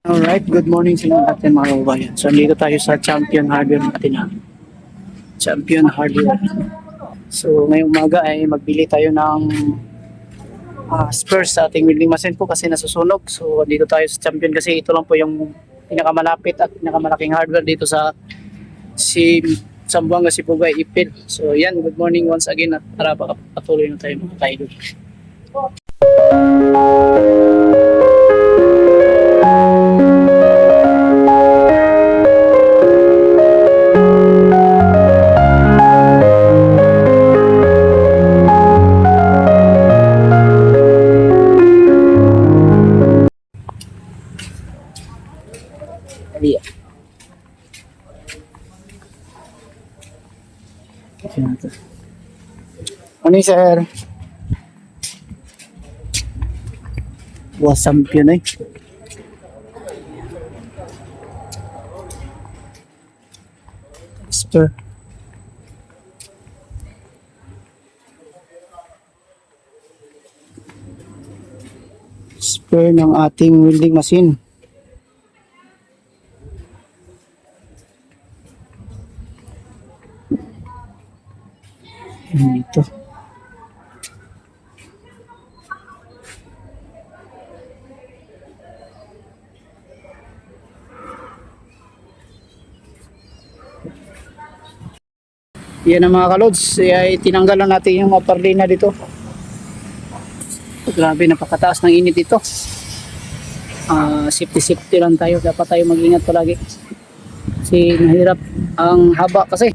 Alright, good morning sa inyo natin mga kababayan. So, dito tayo sa Champion Hardware natin ha. Champion Hardware. So, ngayong umaga ay magbili tayo ng spares sa ating welding machine po kasi nasusunog. So, dito tayo sa Champion kasi ito lang po yung pinakamalapit at pinakamalaking hardware dito sa Zamboanga, Sibugay, Ipil. So, yan, good morning once again at para patuloy na tayo mga kaidol. Iya. Ano sir? Buwas champion eh. Spur. Spur ng ating welding machine. Dito. Yan ang mga kalods, ay tinanggalan natin yung upper lina dito. Grabe, napakataas ng init dito. Safety lang tayo, dapat tayo mag-ingat palagi. Kasi mahirap ang haba kasi.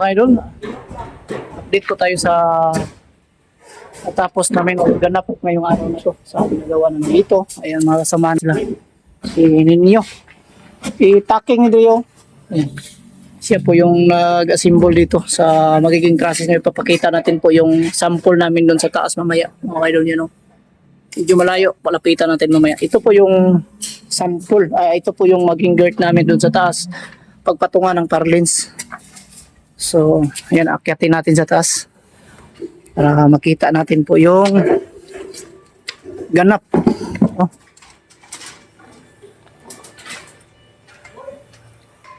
ka-idol. Update ko tayo sa natapos namin o ganap ngayong araw na to sa ginagawa namin dito. Ayan, mga kasamahan sila. Si Ninyo. Si Taking Rio. Ayan. Siya po yung nag-assemble dito sa magiging process na ipapakita natin po yung sample namin doon sa taas mamaya. Mga idol yun, no? Medyo malayo, palapitan natin mamaya. Ito po yung sample. Ito po yung maging girt namin doon sa taas. Pagpatungan ng parlins. So, ayan, akyatin natin sa taas. Para makita natin po yung ganap. Oh.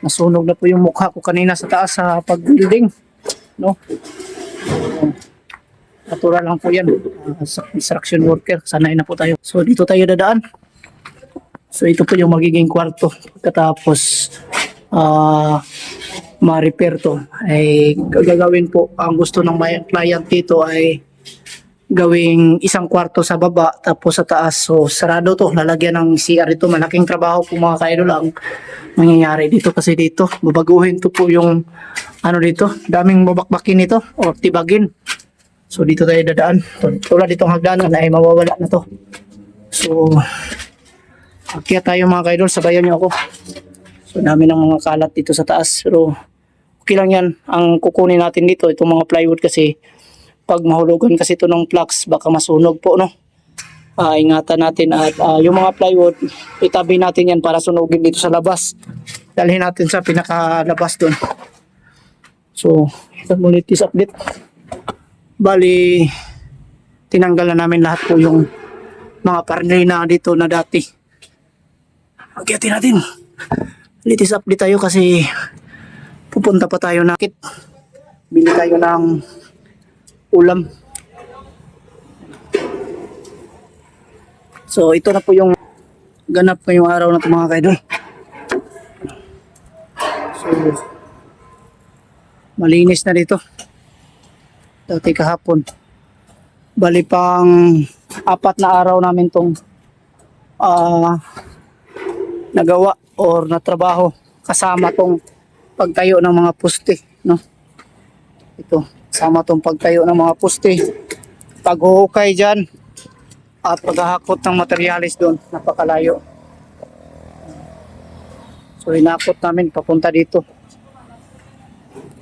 Nasunog na po yung mukha ko kanina sa taas sa pag-building. No? Natural lang po yan. Construction worker. Sanay na po tayo. So dito tayo dadaan. So ito po yung magiging kwarto. Pagkatapos ma-repair to. Ay gagawin po. Ang gusto ng client dito ay gawing isang kwarto sa baba. Tapos sa taas. So sarado to. Lalagyan ng CR ito. Malaking trabaho po mga kaidol lang mangyayari dito kasi dito babaguhin to po yung ano dito, daming babakbakin nito o tibagin. So dito tayo dadaan. Tulad ditong hagdanan ay mawawala na to. So akyat tayo mga kaidol, sabayan niyo ako. So dami ng mga kalat dito sa taas pero okay lang yan. Ang kukunin natin dito itong mga plywood kasi pag mahulugan kasi ito ng flux baka masunog po, no? Ingatan natin at yung mga plywood itabi natin yan para sunugin dito sa labas, dalhin natin sa pinakalabas doon. So ito muli this update, bali tinanggal na namin lahat po yung mga parnina dito na dati. Agyatin natin litis update tayo kasi pupunta pa tayo na kit, bili tayo ng ulam. So ito na po yung ganap ngayong araw na ito mga kaidol. So malinis na dito. Dati kahapon. Bali pang 4 na araw namin itong nagawa or natrabaho kasama tong pagtayo ng mga poste, no? Ito, kasama tong pagtayo ng mga poste. Paghuhukay dyan at paghahakot ng materialis doon, napakalayo. So hinakot namin papunta dito.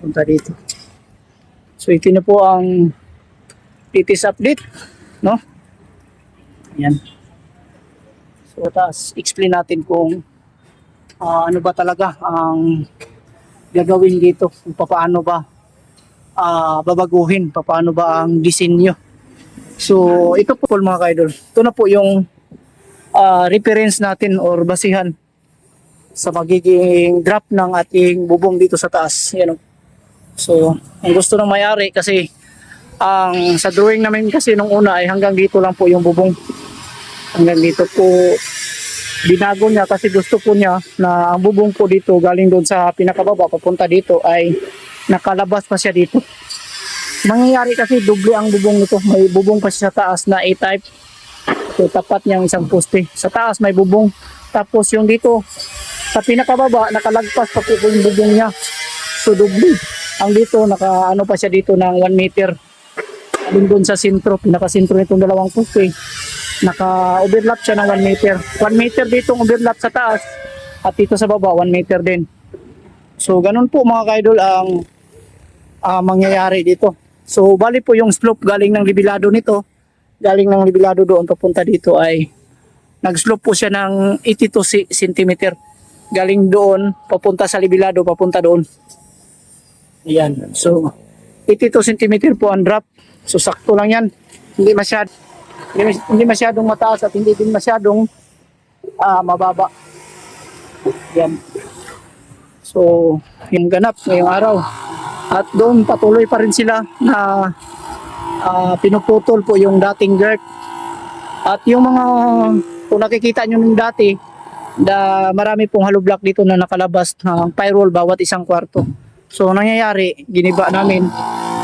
Punta dito. So ito na po ang latest update, no? Yan. So taas explain natin kung ano ba talaga ang gagawin dito, kung paano ba babaguhin, paano ba ang disenyo. So ito po mga kaidol, ito na po yung reference natin or basihan sa magiging drop ng ating bubong dito sa taas. Yan. So ang gusto ng may-ari kasi ang sa drawing namin kasi nung una ay hanggang dito lang po yung bubong. Hanggang dito po binago niya kasi gusto po niya na ang bubong po dito galing doon sa pinakababa papunta dito ay nakalabas pa siya dito. Mangyayari kasi doble ang bubong nito. May bubong pa siya sa taas na A-type. So tapat niyang isang poste. Sa taas may bubong. Tapos yung dito sa pinakababa nakalagpas pa po yung bubong niya. So doble. Ang dito naka pa siya dito ng 1 meter. Doon sa sentro, pinaka-sentro nitong dalawang poste. Naka-overlap siya ng 1 meter. 1 meter dito ang overlap sa taas. At dito sa baba 1 meter din. So ganun po mga kaidol ang mangyayari dito. So bali po yung slope galing ng libilado nito, galing ng libilado doon papunta dito ay nag-slope po siya ng 82 cm. Galing doon papunta sa libilado, papunta doon. Ayan. So 82 cm po ang drop. So sakto lang yan. Hindi masyadong mataas at hindi din masyadong mababa. Yan. So yung ganap ngayong araw. At doon patuloy pa rin sila na pinuputol po yung dating dirt. At yung mga, kung nakikita nyo nung dati, marami pong hollow block dito na nakalabas ng firewall bawat isang kwarto. So nangyayari, giniba namin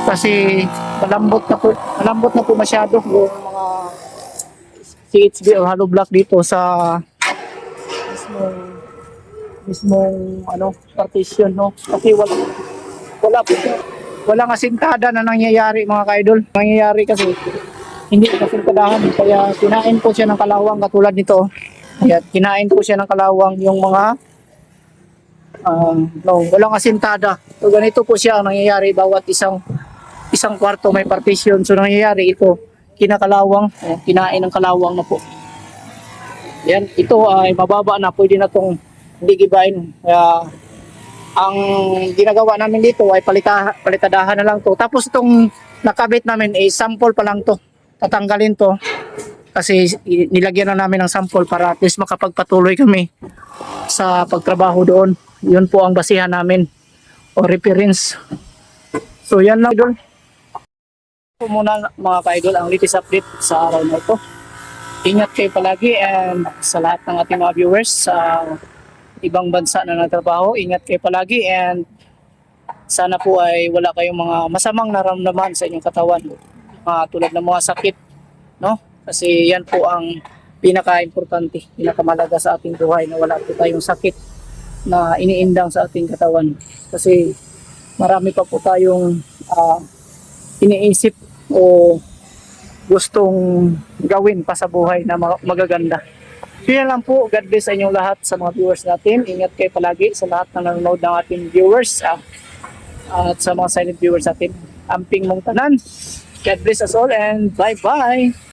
kasi malambot na po masyado yung mga CHB o hollow block dito sa mismong partition, no? Kasi wala po. Walang asintada na nangyayari mga ka-idol. Nangyayari kasi hindi kasintadahan. Kaya kinain po siya ng kalawang katulad nito. Kaya kinain po siya ng kalawang yung mga walang asintada. So ganito po siya ang nangyayari bawat isang kwarto may partition. So nangyayari ito, kinakalawang, kinain ng kalawang na po. Yan, ito ay mababa na, pwede na itong digibain. Kaya ang ginagawa namin dito ay palitadahan na lang to. Tapos itong nakabit namin ay sample pa lang to. Tatanggalin to kasi nilagyan na namin ng sample para at least makapagpatuloy kami sa pagtrabaho doon. Yun po ang basihan namin o reference. So yan lang idol. Ito muna mga ka-idol ang latest update sa araw na ito. Ingat kayo palagi and sa lahat ng ating mga viewers sa ibang bansa na nagtrabaho, ingat kayo palagi and sana po ay wala kayong mga masamang naramdaman sa inyong katawan, tulad ng mga sakit, no? Kasi yan po ang pinaka-importante, pinakamalaga sa ating buhay na wala po tayong sakit na iniindang sa ating katawan. Kasi marami pa po tayong iniisip o gustong gawin pa sa buhay na magaganda. So yan lang po. God bless sa inyong lahat sa mga viewers natin. Ingat kayo palagi sa lahat ng nanonood ng ating viewers at sa mga silent viewers natin. Amping mong tanan. God bless us all and bye-bye.